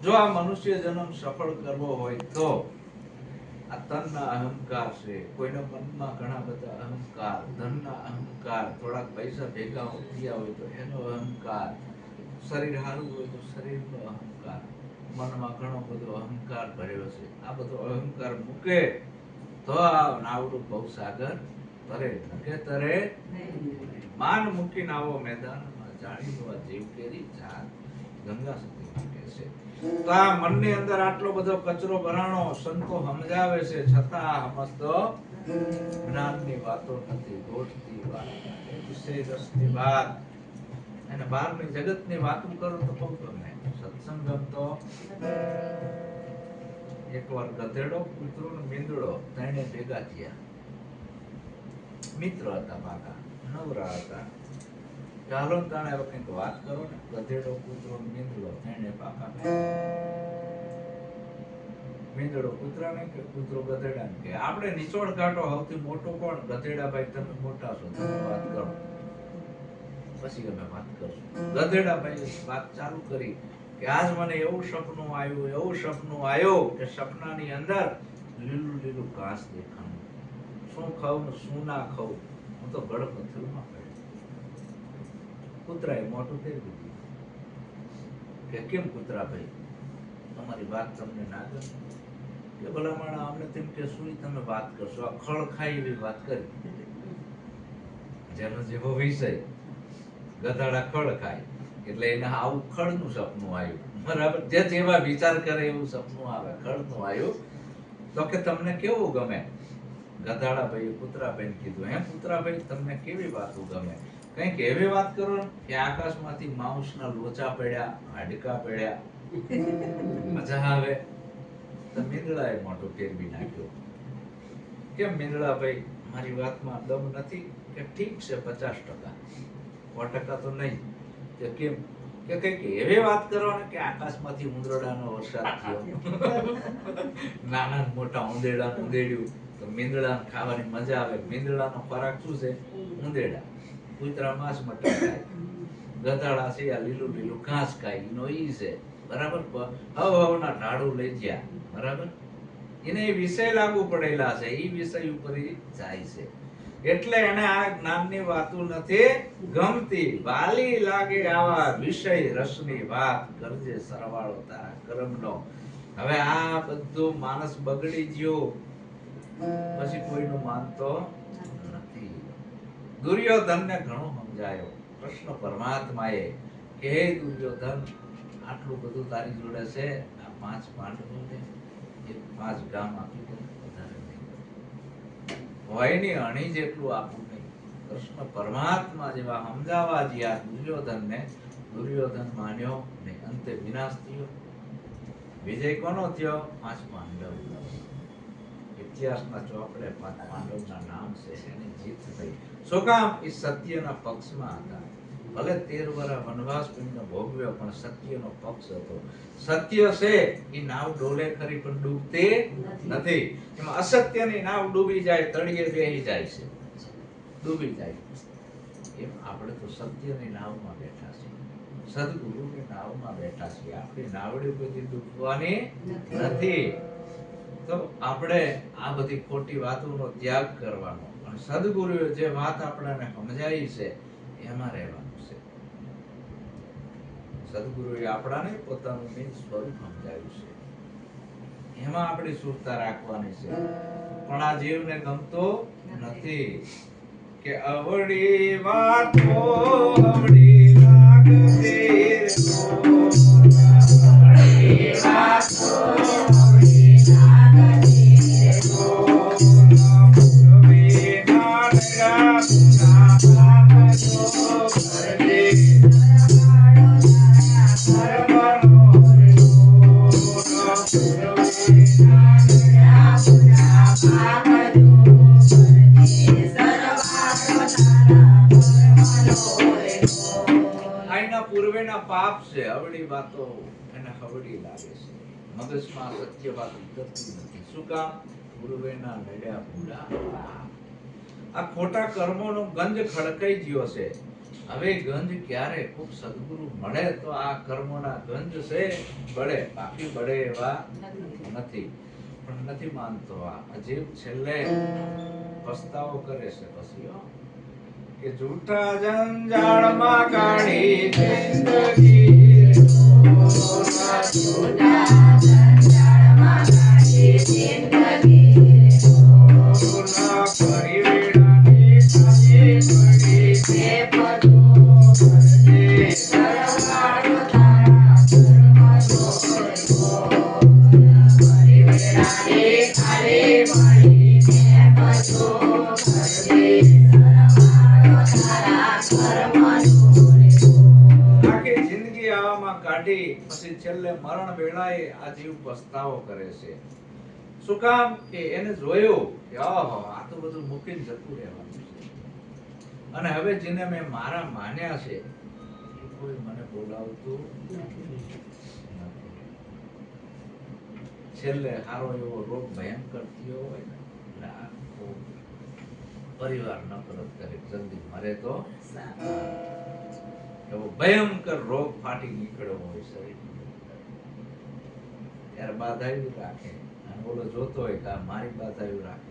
જો આ મનુષ્ય જન્મ સફળ કરવો હોય તો આ તનના અહંકાર છે, કોઈના મનમાં ઘણા બધા અહંકાર, ધનના અહંકાર, થોડાક પૈસા ભેગા થયા હોય તો એનો અહંકાર, શરીર સારું હોય તો શરીરનો અહંકાર, મનમાં ઘણો બધો અહંકાર ભર્યો છે. આ બધો અહંકાર મૂકે તો આ નાવડું ભવસાગર તરે નકે તરે માન મૂકીને આવો મેદાનમાં જાણી લો જીવ કેરી જાત ગંગા સતી મૂકે છે. તો આ મનની અંદર આટલો બધો કચરો ભરાણો સંતો સમજાવે છે, છતાં સમજતો જ્ઞાનની વાતો નથી, ગોઠતી વાત, વિષય રસની વાત અને બહારની જગતની વાતો કરો તો બહુ ગમે. સત્સંગમ તો એકવાર ગધેડો, કૂતરો ને મીંદડો ત્રણે ભેગા થયા. મિત્ર હતા, પાકા નવરા હતા. ચાલો ને તાણે હવે કંઈક વાત કરો ને. ગધેડો, કૂતરો ને મીંદડો ત્રણે પાકા. મીંદડો કૂતરાને કે કૂતરો ગધેડાને કે આપણે નિચોડ કાઢો, સૌથી મોટો કોણ? ગધેડા ભાઈ તમે મોટા છો, તમે વાત કરો પછી અમે વાત કરશું. ગધેડા ભાઈ વાત ચાલુ કરી કે આજ મને એવું સપનું આવ્યું કે સપનાની અંદર લીલું લીલું ઘાસ દેખાણું. શું ખાવું ને શું ના ખાવું, હું તો ગળપથરીમાં પડ્યો. કૂતરાએ મોટું ફેરવી દીધું કે કેમ કૂતરા ભાઈ, તમારી વાત તમને ના ગમે? કે ભલા માણા અમને તેમ કે શું તમે વાત કરશો? આ ખળ ખાઈ એવી વાત કરી. જેનો જેવો વિષય, ગધાડા ખળ ખાય એટલે એને આવું ખળનું સપનું આવ્યું. બરાબર, જે જેવા વિચાર કરે એવું સપનું આવે. ખળનું આવ્યું તો કે તમને કેવું ગમે? ગધાડા ભાઈ કૂતરાભાઈને કીધું, હે કૂતરાભાઈ તમને કેવી વાતો ગમે? કંઈક એવી વાત કરો કે આકાશમાંથી માઉસના લોચા પડ્યા, હાડકા પડ્યા, મજા આવે. તો મીંદડાએ મોટો ફેરવી નાખ્યો. કેમ મીંદડા ભાઈ, મારી વાતમાં દમ નથી? કે ઠીક છે 50%, 100% તો નહીં. કે કેમ? કે કંઈક એવી વાત કરો ને કે આકાશમાંથી ઉંદરડાનો વરસાદ થયો. નાના મોટા ઉંદેડાનું ઉંદેડ્યું તો મીંદડાને ખાવાની મજા આવે. મીંદડાનો ખોરાક શું છે? ઉંદેડા. કૂતરા માંસ મટન ખાય, ગધાડા છે આ લીલું લીલું ઘાસ ખાય, એનો ઈ છે. બરાબર, હવના ઢાળું લઈ ગયા. બરાબર, એને એ વિષય લાગુ પડેલા છે, એ વિષય ઉપર જાય છે. એટલે એને આ જ્ઞાનની વાતો નથી ગમતી. વાલી લાગે આવા વિષય રસની વાત, કરજે સરવાળો તારા કર્મનો. હવે આ બધું માણસ બગડી ગયો, પછી કોઈનું માનતો નથી. દુર્યોધનને ઘણો સમજાયો કૃષ્ણ પરમાત્માએ કે હે દુર્યોધન, આટલું બધું તારી જોડે છે, આ 5 પાંડવોને એક 5 ગામ આપી દે, વધારે નહીં. ભયની અણી જેટલું આપવું નહીં. કૃષ્ણ પરમાત્મા જેવા સમજાવવા જ્યાં દુર્યોધનને, દુર્યોધન માન્યો નહીં. અંતે વિનાશ થયો. વિજય કોનો થયો? 5 પાંડવ. ઇતિહાસના ચોપડે 5 પાંડવના નામ છે. એની જીત થઈ. શું કામ? એ સત્યના પક્ષમાં હતા. ભલે 13 વર્ષ વનવાસ પુણ્ય ભોગવ્યો, પણ સત્યનો પક્ષ હતો. સત્ય છે એ નાવ ડોલે ખરી પણ ડૂબતી નથી. એમાં અસત્યની નાવ ડૂબી જાય, તળિયે બેહી જાય છે, ડૂબી જાય. એમ આપણે તો સત્યની નાવમાં બેઠા છીએ, સદગુરુની નાવમાં બેઠા છીએ. આપણી નાવડી બધી ડૂબવાની નથી. તો આપણે આ બધી ખોટી વાતોનો ત્યાગ કરવાનો, અને સદગુરુએ જે વાત આપણને સમજાવી છે એમાં રહેવાનું છે. સદગુરુએ આપણાને પોતાનું નિજ સ્વરૂપ સમજાવ્યું છે, એમાં આપણી સુરતા રાખવાની છે. પણ આ જીવને ગમતો નથી કે અવળી વાતો અવળી લાગતી અવળી વાતો અવળી લાગતી પૂર્વે નાનડા પુના પાપજો કરજે પૂર્વેના પાપ છે. અવળી વાતો એને હવળી લાગે છે, મગજમાં સત્ય વાત ઉતરતી નથી. શું કામ? પૂર્વેના નડ્યા ભૂડા. આ ખોટા કર્મોનો ગંજ ખડકાઈ ગયો છે. હવે ગંજ ક્યારે ખૂબ સદગુરુ મળે તો આ કર્મોના ગંજ છે બળે, બાકી બળે એવા નથી. પણ નથી માનતો આ અજીબ છેલ્લે પસ્તાવો કરે છે પછી હો. કે જૂઠા જંજાળમાં કાઢી જિંદગી આખી જિંદગી આવામાં કાઢી પછી છેલ્લે મરણ વેળાએ આ જીવ પસ્તાવો કરે છે. શું કામ? કે એને જોયું કે ઓહો આ તો બધું મૂકીને જતું રહેવાનું છે. અને હવે જેને મેં મારા માન્યા છે એ કોઈ મને બોલાવતું નથી. છેલ્લે હારો એવો રોગ ભયંકર થયો હોય ને એટલે આખો પરિવાર નફરત કરે જલ્દી મરે તો એવો ભયંકર રોગ ફાટી નીકળ્યો હોય શરીર ત્યારે બાધાયું રાખે અને ઓલો જોતો હોય કે આ મારી બાધાયું રાખે